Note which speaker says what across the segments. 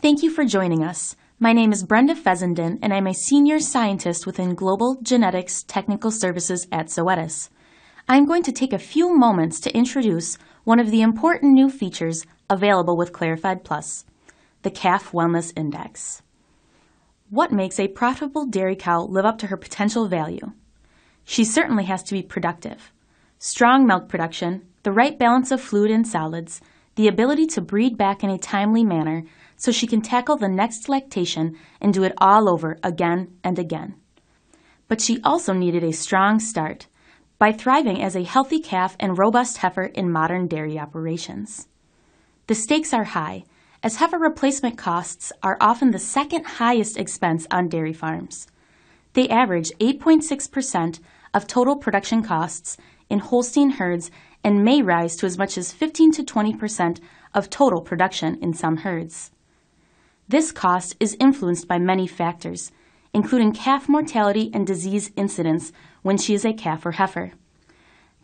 Speaker 1: Thank you for joining us. My name is Brenda Fessenden, and I'm a senior scientist within Global Genetics Technical Services at Zoetis. I'm going to take a few moments to introduce one of the important new features available with Clarified Plus, the Calf Wellness Index. What makes a profitable dairy cow live up to her potential value? She certainly has to be productive. Strong milk production, the right balance of fluid and solids, the ability to breed back in a timely manner so she can tackle the next lactation and do it all over again and again. But she also needed a strong start by thriving as a healthy calf and robust heifer in modern dairy operations. The stakes are high, as heifer replacement costs are often the second highest expense on dairy farms. They average 8.6% of total production costs in Holstein herds and may rise to as much as 15 to 20% of total production in some herds. This cost is influenced by many factors, including calf mortality and disease incidence when she is a calf or heifer.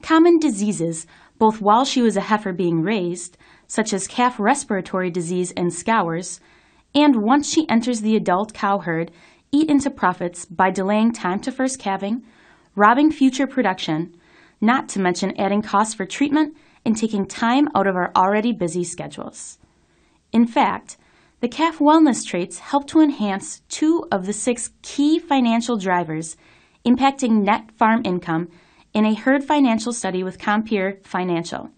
Speaker 1: Common diseases, both while she was a heifer being raised, such as calf respiratory disease and scours, and once she enters the adult cow herd, eat into profits by delaying time to first calving, robbing future production, not to mention adding costs for treatment and taking time out of our already busy schedules. In fact, the calf wellness traits help to enhance 2 of the 6 key financial drivers impacting net farm income in a herd financial study with Compeer Financial.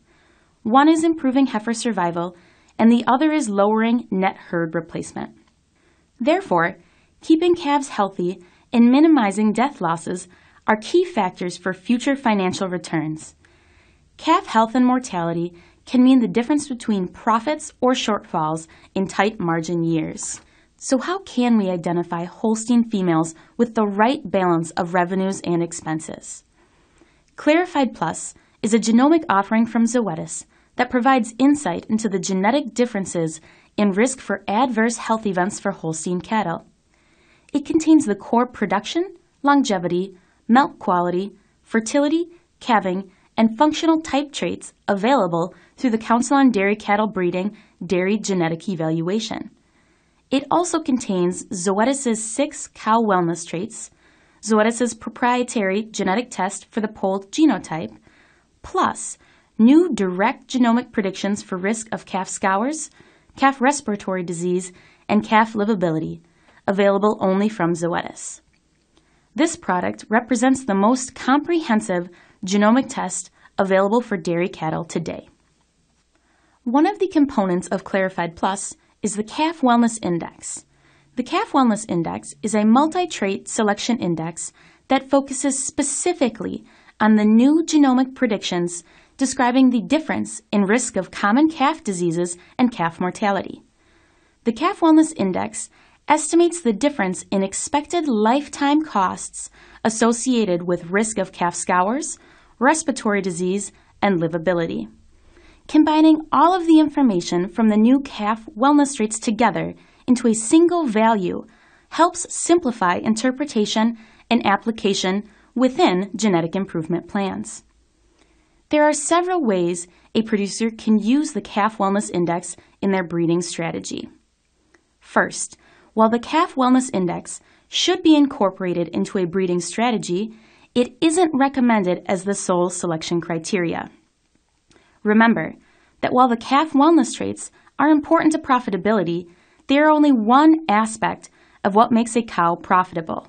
Speaker 1: One is improving heifer survival, and the other is lowering net herd replacement. Therefore, keeping calves healthy and minimizing death losses are key factors for future financial returns. Calf health and mortality can mean the difference between profits or shortfalls in tight margin years. So how can we identify Holstein females with the right balance of revenues and expenses? Clarified Plus is a genomic offering from Zoetis that provides insight into the genetic differences in risk for adverse health events for Holstein cattle. It contains the core production, longevity, milk quality, fertility, calving, and functional type traits available through the Council on Dairy Cattle Breeding Dairy Genetic Evaluation. It also contains Zoetis' 6 cow wellness traits, Zoetis' proprietary genetic test for the polled genotype, plus new direct genomic predictions for risk of calf scours, calf respiratory disease, and calf livability, available only from Zoetis. This product represents the most comprehensive genomic test available for dairy cattle today. One of the components of Clarified Plus is the Calf Wellness Index. The Calf Wellness Index is a multi-trait selection index that focuses specifically on the new genomic predictions describing the difference in risk of common calf diseases and calf mortality. The Calf Wellness Index estimates the difference in expected lifetime costs associated with risk of calf scours, respiratory disease, and livability. Combining all of the information from the new calf wellness traits together into a single value helps simplify interpretation and application within genetic improvement plans. There are several ways a producer can use the Calf Wellness Index in their breeding strategy. First, while the Calf Wellness Index should be incorporated into a breeding strategy, it isn't recommended as the sole selection criteria. Remember that while the calf wellness traits are important to profitability, they are only one aspect of what makes a cow profitable.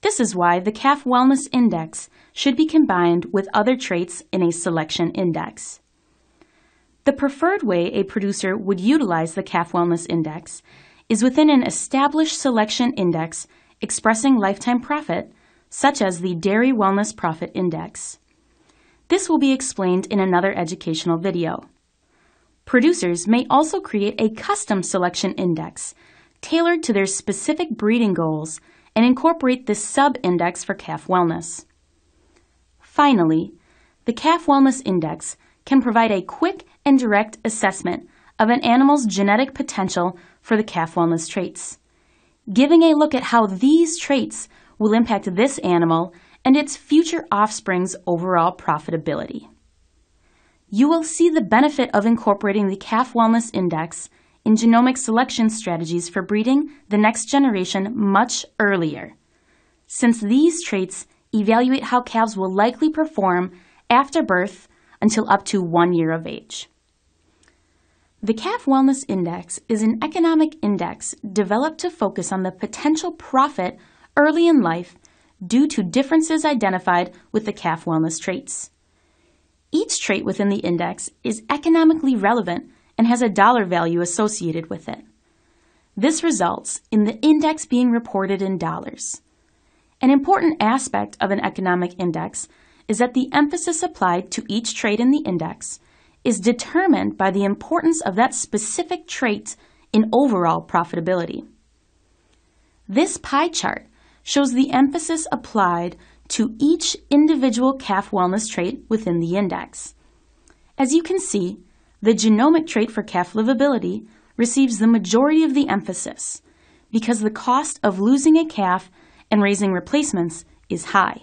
Speaker 1: This is why the Calf Wellness Index should be combined with other traits in a selection index. The preferred way a producer would utilize the Calf Wellness Index is within an established selection index expressing lifetime profit, such as the Dairy Wellness Profit Index. This will be explained in another educational video. Producers may also create a custom selection index tailored to their specific breeding goals and incorporate this sub-index for calf wellness. Finally, the Calf Wellness Index can provide a quick and direct assessment of an animal's genetic potential for the calf wellness traits, giving a look at how these traits will impact this animal and its future offspring's overall profitability. You will see the benefit of incorporating the Calf Wellness Index in genomic selection strategies for breeding the next generation much earlier, since these traits evaluate how calves will likely perform after birth until up to 1 year of age. The Calf Wellness Index is an economic index developed to focus on the potential profit early in life due to differences identified with the calf wellness traits. Each trait within the index is economically relevant and has a dollar value associated with it. This results in the index being reported in dollars. An important aspect of an economic index is that the emphasis applied to each trait in the index is determined by the importance of that specific trait in overall profitability. This pie chart shows the emphasis applied to each individual calf wellness trait within the index. As you can see, the genomic trait for calf livability receives the majority of the emphasis because the cost of losing a calf and raising replacements is high.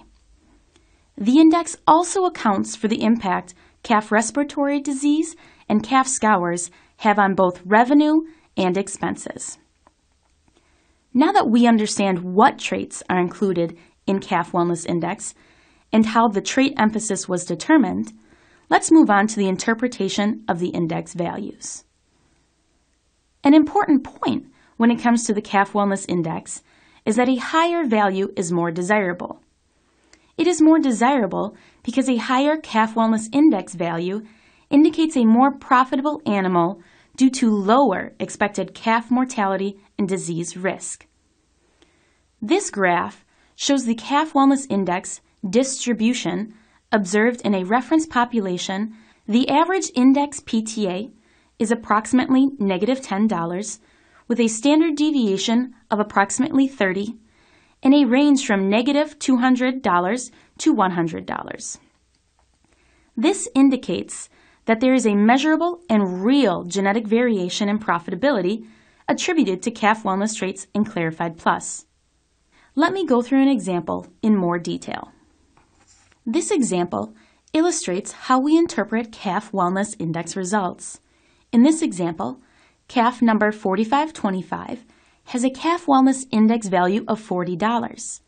Speaker 1: The index also accounts for the impact calf respiratory disease and calf scours have on both revenue and expenses. Now that we understand what traits are included in Calf Wellness Index and how the trait emphasis was determined, let's move on to the interpretation of the index values. An important point when it comes to the Calf Wellness Index is that a higher value is more desirable. It is more desirable because a higher Calf Wellness Index value indicates a more profitable animal due to lower expected calf mortality and disease risk. This graph shows the Calf Wellness Index distribution observed in a reference population. The average index PTA is approximately -$10, with a standard deviation of approximately 30 and a range from -$200 to $100. This indicates that there is a measurable and real genetic variation in profitability attributed to calf wellness traits in Clarified Plus. Let me go through an example in more detail. This example illustrates how we interpret Calf Wellness Index results. In this example, calf number 4525 has a Calf Wellness Index value of $40,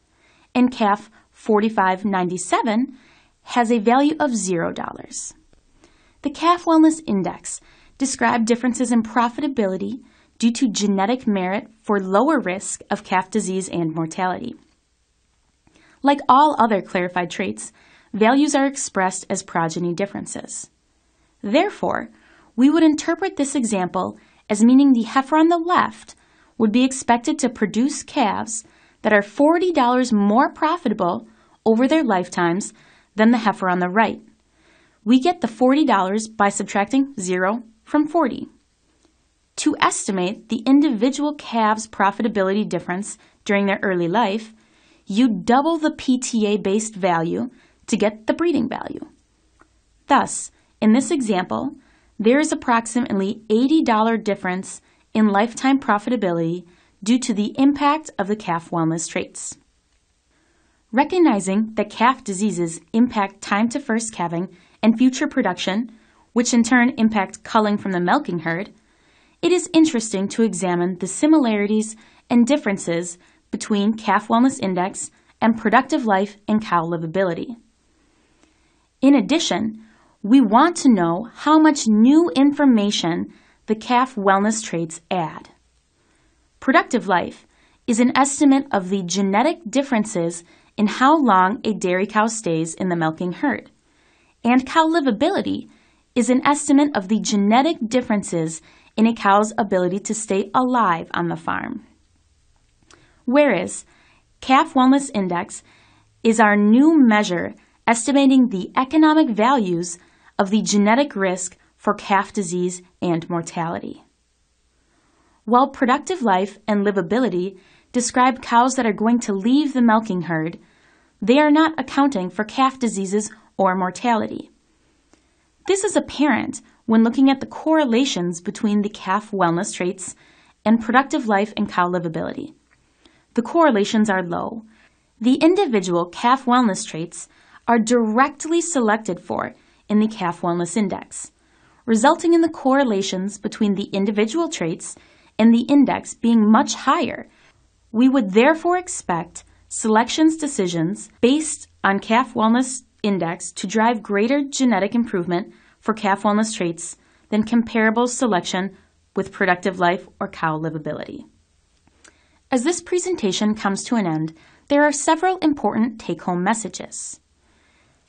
Speaker 1: and calf 4597 has a value of $0. The Calf Wellness Index described differences in profitability due to genetic merit for lower risk of calf disease and mortality. Like all other clarified traits, values are expressed as progeny differences. Therefore, we would interpret this example as meaning the heifer on the left would be expected to produce calves that are $40 more profitable over their lifetimes than the heifer on the right. We get the $40 by subtracting 0 from 40. To estimate the individual calves' profitability difference during their early life, you double the PTA-based value to get the breeding value. Thus, in this example, there is approximately $80 difference in lifetime profitability due to the impact of the calf wellness traits. Recognizing that calf diseases impact time to first calving and future production, which in turn impact culling from the milking herd, it is interesting to examine the similarities and differences between Calf Wellness Index and productive life and cow livability. In addition, we want to know how much new information the calf wellness traits add. Productive life is an estimate of the genetic differences in how long a dairy cow stays in the milking herd, and cow livability is an estimate of the genetic differences in a cow's ability to stay alive on the farm. Whereas Calf Wellness Index is our new measure estimating the economic values of the genetic risk for calf disease and mortality. While productive life and livability describe cows that are going to leave the milking herd, they are not accounting for calf diseases or mortality. This is apparent when looking at the correlations between the calf wellness traits and productive life and cow livability. The correlations are low. The individual calf wellness traits are directly selected for in the Calf Wellness Index, resulting in the correlations between the individual traits and the index being much higher. We would therefore expect selections decisions based on calf wellness index to drive greater genetic improvement for calf wellness traits than comparable selection with productive life or cow livability. As this presentation comes to an end, there are several important take-home messages.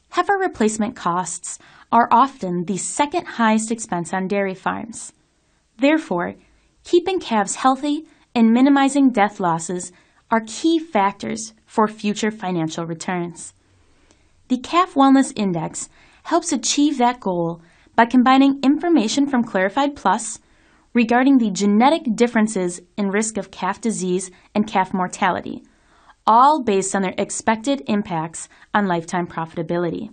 Speaker 1: Heifer replacement costs are often the second highest expense on dairy farms. Therefore, keeping calves healthy and minimizing death losses are key factors for future financial returns. The Calf Wellness Index helps achieve that goal by combining information from Clarified Plus regarding the genetic differences in risk of calf disease and calf mortality, all based on their expected impacts on lifetime profitability.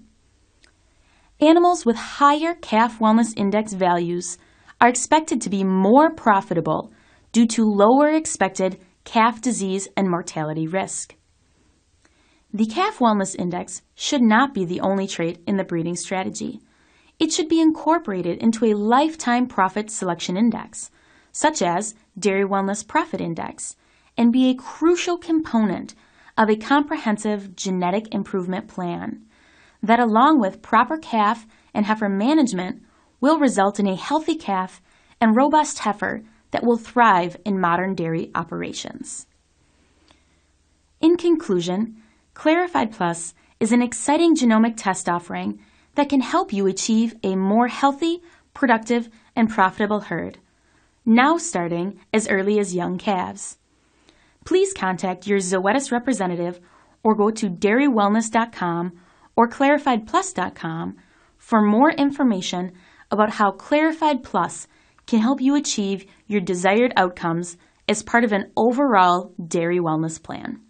Speaker 1: Animals with higher Calf Wellness Index values are expected to be more profitable due to lower expected calf disease and mortality risk. The Calf Wellness Index should not be the only trait in the breeding strategy. It should be incorporated into a lifetime profit selection index, such as Dairy Wellness Profit Index, and be a crucial component of a comprehensive genetic improvement plan that, along with proper calf and heifer management, will result in a healthy calf and robust heifer that will thrive in modern dairy operations. In conclusion, Clarified Plus is an exciting genomic test offering that can help you achieve a more healthy, productive, and profitable herd, now starting as early as young calves. Please contact your Zoetis representative or go to dairywellness.com or clarifiedplus.com for more information about how Clarified Plus can help you achieve your desired outcomes as part of an overall dairy wellness plan.